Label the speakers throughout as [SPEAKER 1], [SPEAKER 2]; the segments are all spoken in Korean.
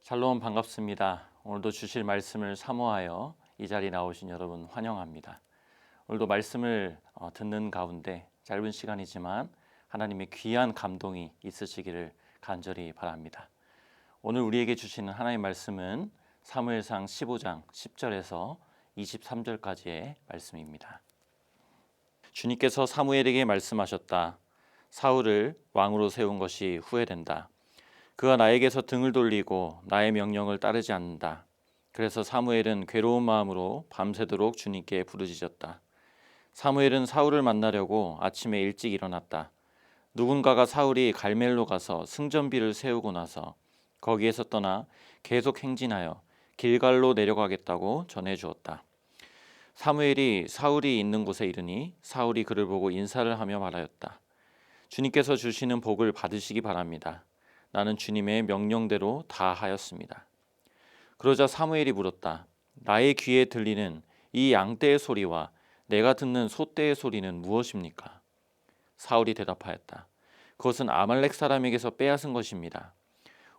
[SPEAKER 1] 샬롬 반갑습니다. 오늘도 주실 말씀을 사모하여 이 자리에 나오신 여러분 환영합니다. 오늘도 말씀을 듣는 가운데 짧은 시간이지만 하나님의 귀한 감동이 있으시기를 간절히 바랍니다. 오늘 우리에게 주시는 하나님의 말씀은 사무엘상 15장 10절에서 23절까지의 말씀입니다. 주님께서 사무엘에게 말씀하셨다. 사울을 왕으로 세운 것이 후회된다. 그가 나에게서 등을 돌리고 나의 명령을 따르지 않는다. 그래서 사무엘은 괴로운 마음으로 밤새도록 주님께 부르짖었다. 사무엘은 사울을 만나려고 아침에 일찍 일어났다. 누군가가 사울이 갈멜로 가서 승전비를 세우고 나서 거기에서 떠나 계속 행진하여 길갈로 내려가겠다고 전해주었다. 사무엘이 사울이 있는 곳에 이르니 사울이 그를 보고 인사를 하며 말하였다. 주님께서 주시는 복을 받으시기 바랍니다. 나는 주님의 명령대로 다 하였습니다. 그러자 사무엘이 물었다. 나의 귀에 들리는 이 양떼의 소리와 내가 듣는 소떼의 소리는 무엇입니까? 사울이 대답하였다. 그것은 아말렉 사람에게서 빼앗은 것입니다.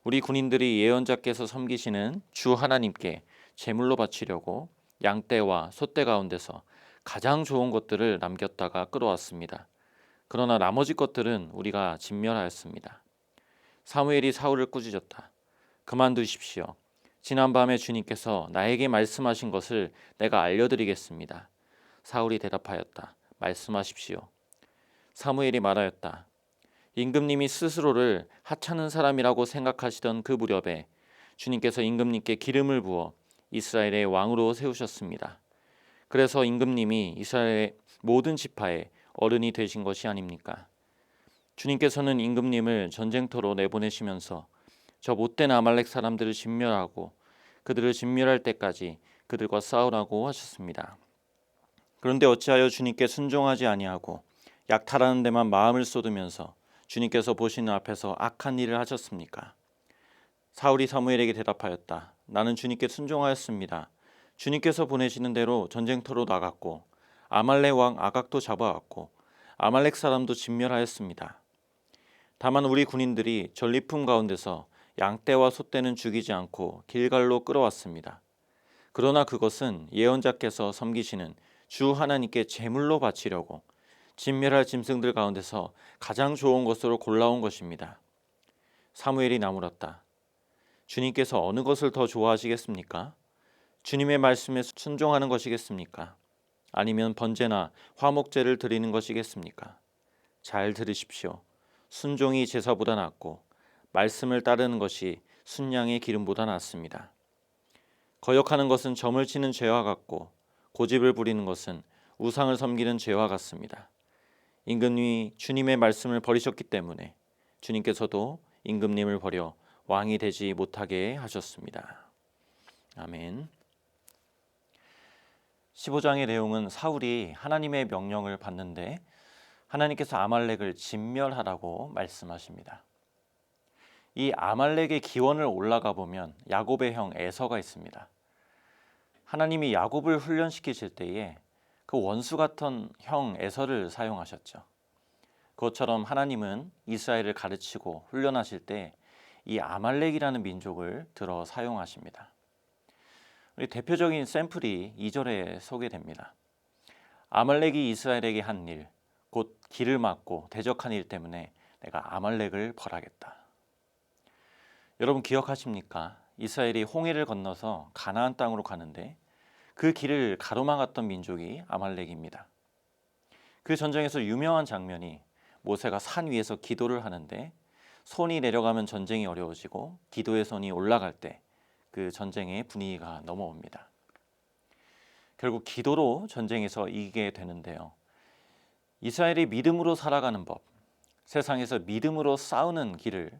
[SPEAKER 1] 우리 군인들이 예언자께서 섬기시는 주 하나님께 제물로 바치려고 양떼와 소떼 가운데서 가장 좋은 것들을 남겼다가 끌어왔습니다. 그러나 나머지 것들은 우리가 진멸하였습니다. 사무엘이 사울을 꾸짖었다. 그만두십시오. 지난밤에 주님께서 나에게 말씀하신 것을 내가 알려드리겠습니다. 사울이 대답하였다. 말씀하십시오. 사무엘이 말하였다. 임금님이 스스로를 하찮은 사람이라고 생각하시던 그 무렵에 주님께서 임금님께 기름을 부어 이스라엘의 왕으로 세우셨습니다. 그래서 임금님이 이스라엘의 모든 지파의 어른이 되신 것이 아닙니까? 주님께서는 임금님을 전쟁터로 내보내시면서 저 못된 아말렉 사람들을 진멸하고 그들을 진멸할 때까지 그들과 싸우라고 하셨습니다. 그런데 어찌하여 주님께 순종하지 아니하고 약탈하는 데만 마음을 쏟으면서 주님께서 보시는 앞에서 악한 일을 하셨습니까? 사울이 사무엘에게 대답하였다. 나는 주님께 순종하였습니다. 주님께서 보내시는 대로 전쟁터로 나갔고 아말렉 왕 아각도 잡아왔고 아말렉 사람도 진멸하였습니다. 다만 우리 군인들이 전리품 가운데서 양떼와 소떼는 죽이지 않고 길갈로 끌어왔습니다. 그러나 그것은 예언자께서 섬기시는 주 하나님께 제물로 바치려고 진멸할 짐승들 가운데서 가장 좋은 것으로 골라온 것입니다. 사무엘이 나물었다. 주님께서 어느 것을 더 좋아하시겠습니까? 주님의 말씀에 순종하는 것이겠습니까? 아니면 번제나 화목제를 드리는 것이겠습니까? 잘 들으십시오. 순종이 제사보다 낫고 말씀을 따르는 것이 순양의 기름보다 낫습니다. 거역하는 것은 점을 치는 죄와 같고 고집을 부리는 것은 우상을 섬기는 죄와 같습니다. 임금님이 주님의 말씀을 버리셨기 때문에 주님께서도 임금님을 버려 왕이 되지 못하게 하셨습니다. 아멘. 15장의 내용은 사울이 하나님의 명령을 받는데 하나님께서 아말렉을 진멸하라고 말씀하십니다. 이 아말렉의 기원을 올라가 보면 야곱의 형 에서가 있습니다. 하나님이 야곱을 훈련시키실 때에 그 원수 같은 형 에서를 사용하셨죠. 그것처럼 하나님은 이스라엘을 가르치고 훈련하실 때 이 아말렉이라는 민족을 들어 사용하십니다. 대표적인 샘플이 2절에 소개됩니다. 아말렉이 이스라엘에게 한 일, 곧 길을 막고 대적한 일 때문에 내가 아말렉을 벌하겠다. 여러분 기억하십니까? 이스라엘이 홍해를 건너서 가나안 땅으로 가는데 그 길을 가로막았던 민족이 아말렉입니다. 그 전쟁에서 유명한 장면이 모세가 산 위에서 기도를 하는데 손이 내려가면 전쟁이 어려워지고 기도의 손이 올라갈 때 그 전쟁의 분위기가 넘어옵니다. 결국 기도로 전쟁에서 이기게 되는데요. 이스라엘이 믿음으로 살아가는 법, 세상에서 믿음으로 싸우는 길을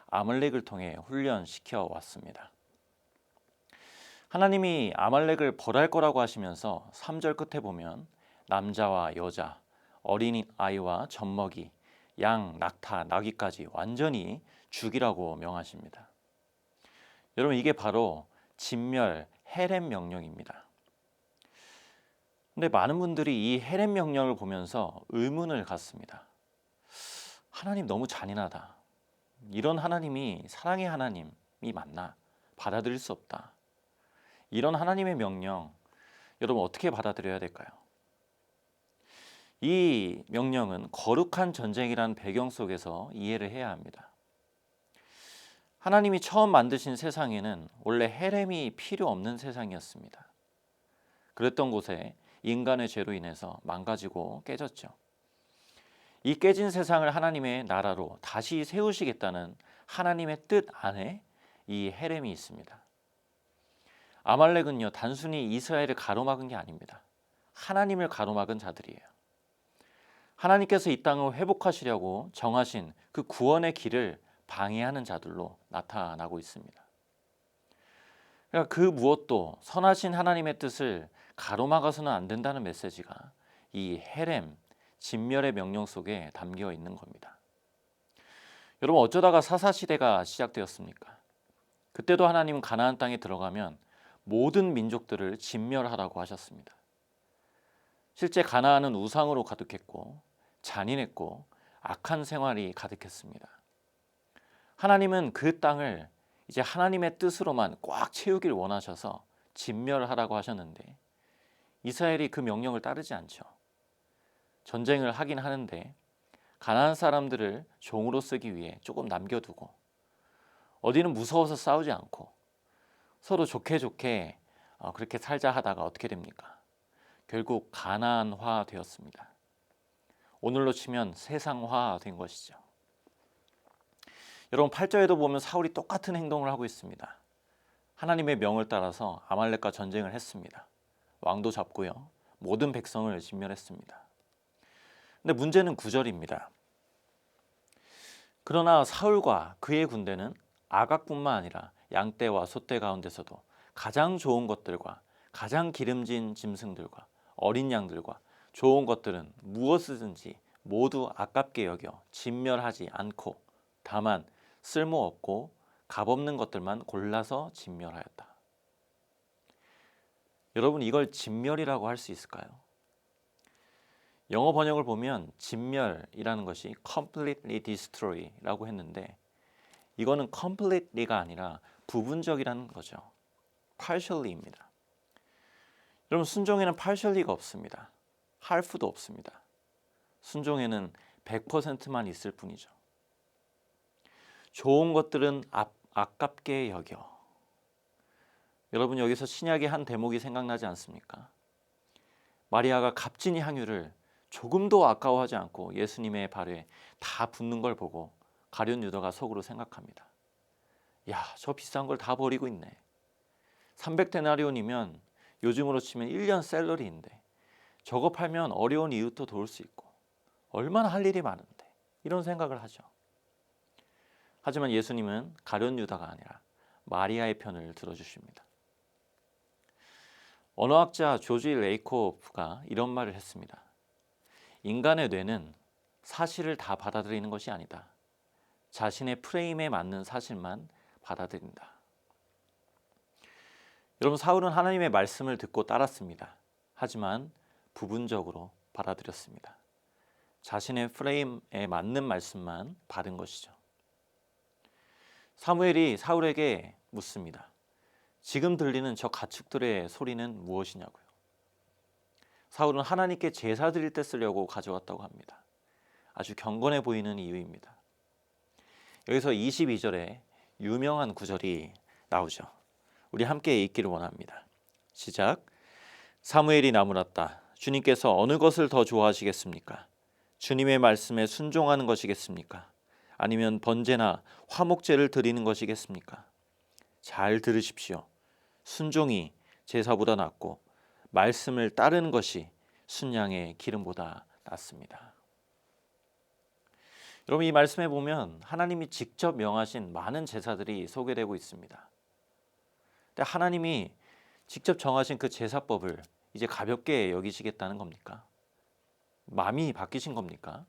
[SPEAKER 1] 아말렉을 통해 훈련시켜 왔습니다. 하나님이 아말렉을 벌할 거라고 하시면서 3절 끝에 보면 남자와 여자, 어린 아이와 젖먹이, 양, 낙타, 나귀까지 완전히 죽이라고 명하십니다. 여러분 이게 바로 진멸, 헤렘 명령입니다. 근데 많은 분들이 이 헤렘 명령을 보면서 의문을 갖습니다. 하나님 너무 잔인하다. 이런 하나님이 사랑의 하나님이 맞나? 받아들일 수 없다. 이런 하나님의 명령, 여러분 어떻게 받아들여야 될까요? 이 명령은 거룩한 전쟁이라는 배경 속에서 이해를 해야 합니다. 하나님이 처음 만드신 세상에는 원래 헤렘이 필요 없는 세상이었습니다. 그랬던 곳에 인간의 죄로 인해서 망가지고 깨졌죠. 이 깨진 세상을 하나님의 나라로 다시 세우시겠다는 하나님의 뜻 안에 이 헤렘이 있습니다. 아말렉은요, 단순히 이스라엘을 가로막은 게 아닙니다. 하나님을 가로막은 자들이에요. 하나님께서 이 땅을 회복하시려고 정하신 그 구원의 길을 방해하는 자들로 나타나고 있습니다. 그러니까 그 무엇도 선하신 하나님의 뜻을 가로막아서는 안 된다는 메시지가 이 헤렘, 진멸의 명령 속에 담겨 있는 겁니다. 여러분 어쩌다가 사사시대가 시작되었습니까? 그때도 하나님은 가나안 땅에 들어가면 모든 민족들을 진멸하라고 하셨습니다. 실제 가나안은 우상으로 가득했고 잔인했고 악한 생활이 가득했습니다. 하나님은 그 땅을 이제 하나님의 뜻으로만 꽉 채우길 원하셔서 진멸하라고 하셨는데 이스라엘이 그 명령을 따르지 않죠. 전쟁을 하긴 하는데 가나안 사람들을 종으로 쓰기 위해 조금 남겨두고 어디는 무서워서 싸우지 않고 서로 좋게 그렇게 살자 하다가 어떻게 됩니까? 결국 가나안화 되었습니다. 오늘로 치면 세상화 된 것이죠. 여러분 8절에도 보면 사울이 똑같은 행동을 하고 있습니다. 하나님의 명을 따라서 아말렉과 전쟁을 했습니다. 왕도 잡고요. 모든 백성을 진멸했습니다. 근데 문제는 9절입니다. 그러나 사울과 그의 군대는 아각뿐만 아니라 양떼와 소떼 가운데서도 가장 좋은 것들과 가장 기름진 짐승들과 어린 양들과 좋은 것들은 무엇이든지 모두 아깝게 여겨 진멸하지 않고 다만 쓸모없고 값없는 것들만 골라서 진멸하였다. 여러분 이걸 진멸이라고 할 수 있을까요? 영어 번역을 보면 진멸이라는 것이 completely destroy라고 했는데 이거는 completely가 아니라 부분적이라는 거죠. partially입니다. 여러분 순종에는 partially가 없습니다. half도 없습니다. 순종에는 100%만 있을 뿐이죠. 좋은 것들은 아깝게 여겨. 여러분 여기서 신약의 한 대목이 생각나지 않습니까? 마리아가 값진 향유를 조금도 아까워하지 않고 예수님의 발에 다 붓는 걸 보고 가룟 유다가 속으로 생각합니다. 야, 저 비싼 걸 다 버리고 있네. 300데나리온이면 요즘으로 치면 1년 샐러리인데 저거 팔면 어려운 이웃도 도울 수 있고 얼마나 할 일이 많은데 이런 생각을 하죠. 하지만 예수님은 가룟 유다가 아니라 마리아의 편을 들어주십니다. 언어학자 조지 레이코프가 이런 말을 했습니다. 인간의 뇌는 사실을 다 받아들이는 것이 아니다. 자신의 프레임에 맞는 사실만 받아들인다. 여러분 사울은 하나님의 말씀을 듣고 따랐습니다. 하지만 부분적으로 받아들였습니다. 자신의 프레임에 맞는 말씀만 받은 것이죠. 사무엘이 사울에게 묻습니다. 지금 들리는 저 가축들의 소리는 무엇이냐고요. 사울은 하나님께 제사 드릴 때 쓰려고 가져왔다고 합니다. 아주 경건해 보이는 이유입니다. 여기서 22절에 유명한 구절이 나오죠. 우리 함께 읽기를 원합니다. 시작. 사무엘이 나무랐다. 주님께서 어느 것을 더 좋아하시겠습니까? 주님의 말씀에 순종하는 것이겠습니까? 아니면 번제나 화목제를 드리는 것이겠습니까? 잘 들으십시오. 순종이 제사보다 낫고 말씀을 따르는 것이 순양의 기름보다 낫습니다. 여러분 이 말씀에 보면 하나님이 직접 명하신 많은 제사들이 소개되고 있습니다. 근데 하나님이 직접 정하신 그 제사법을 이제 가볍게 여기시겠다는 겁니까? 마음이 바뀌신 겁니까?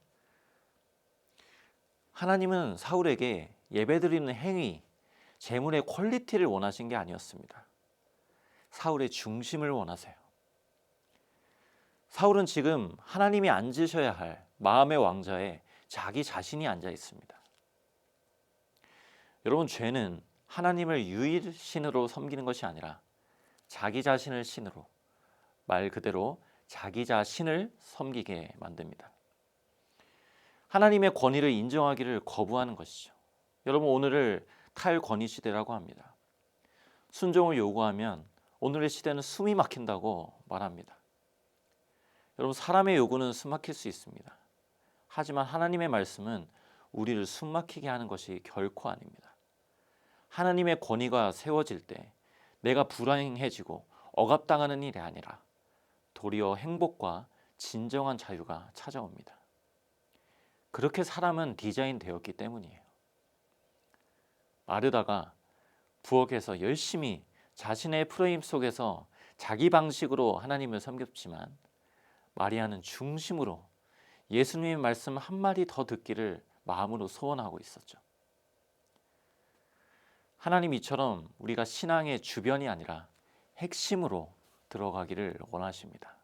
[SPEAKER 1] 하나님은 사울에게 예배드리는 행위, 제물의 퀄리티를 원하신 게 아니었습니다. 사울의 중심을 원하세요. 사울은 지금 하나님이 앉으셔야 할 마음의 왕좌에 자기 자신이 앉아 있습니다. 여러분 죄는 하나님을 유일신으로 섬기는 것이 아니라 자기 자신을 신으로, 말 그대로 자기 자신을 섬기게 만듭니다. 하나님의 권위를 인정하기를 거부하는 것이죠. 여러분, 오늘을 탈권위 시대라고 합니다. 순종을 요구하면 오늘의 시대는 숨이 막힌다고 말합니다. 여러분, 사람의 요구는 숨 막힐 수 있습니다. 하지만 하나님의 말씀은 우리를 숨 막히게 하는 것이 결코 아닙니다. 하나님의 권위가 세워질 때 내가 불행해지고 억압당하는 일이 아니라 도리어 행복과 진정한 자유가 찾아옵니다. 그렇게 사람은 디자인되었기 때문이에요. 마르다가 부엌에서 열심히 자신의 프레임 속에서 자기 방식으로 하나님을 섬겼지만 마리아는 중심으로 예수님의 말씀 한마디 더 듣기를 마음으로 소원하고 있었죠. 하나님 이처럼 우리가 신앙의 주변이 아니라 핵심으로 들어가기를 원하십니다.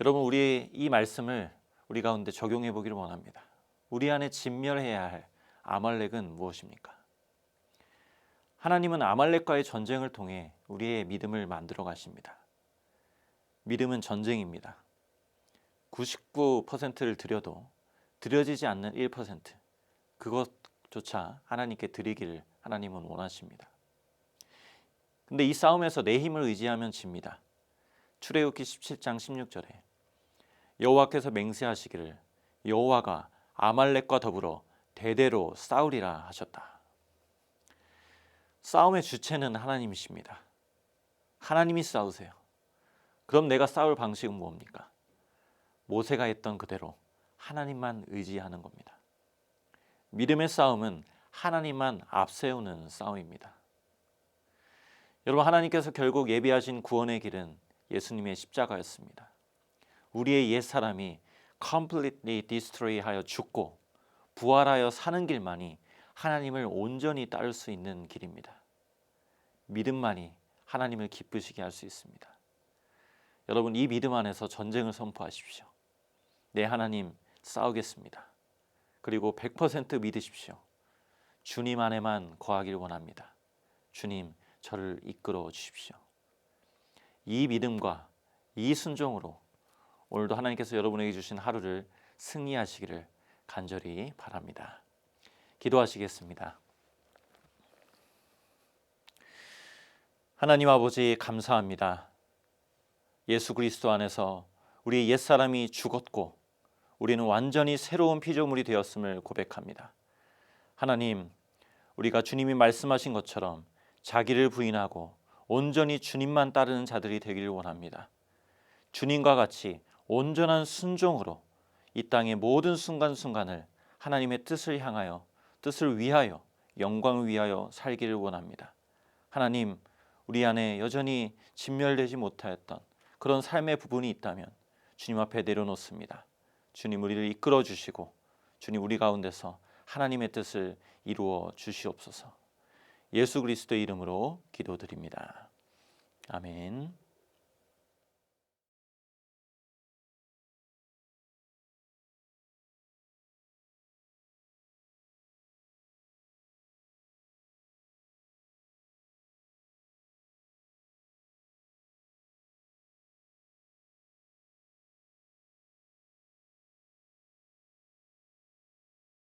[SPEAKER 1] 여러분, 우리 이 말씀을 우리 가운데 적용해 보기를 원합니다. 우리 안에 진멸해야 할 아말렉은 무엇입니까? 하나님은 아말렉과의 전쟁을 통해 우리의 믿음을 만들어 가십니다. 믿음은 전쟁입니다. 99%를 드려도 드려지지 않는 1%, 그것조차 하나님께 드리기를 하나님은 원하십니다. 근데 이 싸움에서 내 힘을 의지하면 집니다. 출애굽기 17장 16절에 여호와께서 맹세하시기를 여호와가 아말렉과 더불어 대대로 싸우리라 하셨다. 싸움의 주체는 하나님이십니다. 하나님이 싸우세요. 그럼 내가 싸울 방식은 뭡니까? 모세가 했던 그대로 하나님만 의지하는 겁니다. 믿음의 싸움은 하나님만 앞세우는 싸움입니다. 여러분, 하나님께서 결국 예비하신 구원의 길은 예수님의 십자가였습니다. 우리의 옛사람이 completely destroy하여 죽고 부활하여 사는 길만이 하나님을 온전히 따를 수 있는 길입니다. 믿음만이 하나님을 기쁘시게 할 수 있습니다. 여러분, 이 믿음 안에서 전쟁을 선포하십시오. 내 하나님 싸우겠습니다. 그리고 100% 믿으십시오. 주님 안에만 거하길 원합니다. 주님, 저를 이끌어 주십시오. 이 믿음과 이 순종으로 오늘도 하나님께서 여러분에게 주신 하루를 승리하시기를 간절히 바랍니다. 기도하시겠습니다. 하나님 아버지, 감사합니다. 예수 그리스도 안에서 우리의 옛사람이 죽었고 우리는 완전히 새로운 피조물이 되었음을 고백합니다. 하나님, 우리가 주님이 말씀하신 것처럼 자기를 부인하고 온전히 주님만 따르는 자들이 되기를 원합니다. 주님과 같이 온전한 순종으로 이 땅의 모든 순간순간을 하나님의 뜻을 향하여, 뜻을 위하여, 영광을 위하여 살기를 원합니다. 하나님, 우리 안에 여전히 진멸되지 못하였던 그런 삶의 부분이 있다면 주님 앞에 내려놓습니다. 주님, 우리를 이끌어 주시고 주님, 우리 가운데서 하나님의 뜻을 이루어 주시옵소서. 예수 그리스도의 이름으로 기도드립니다. 아멘.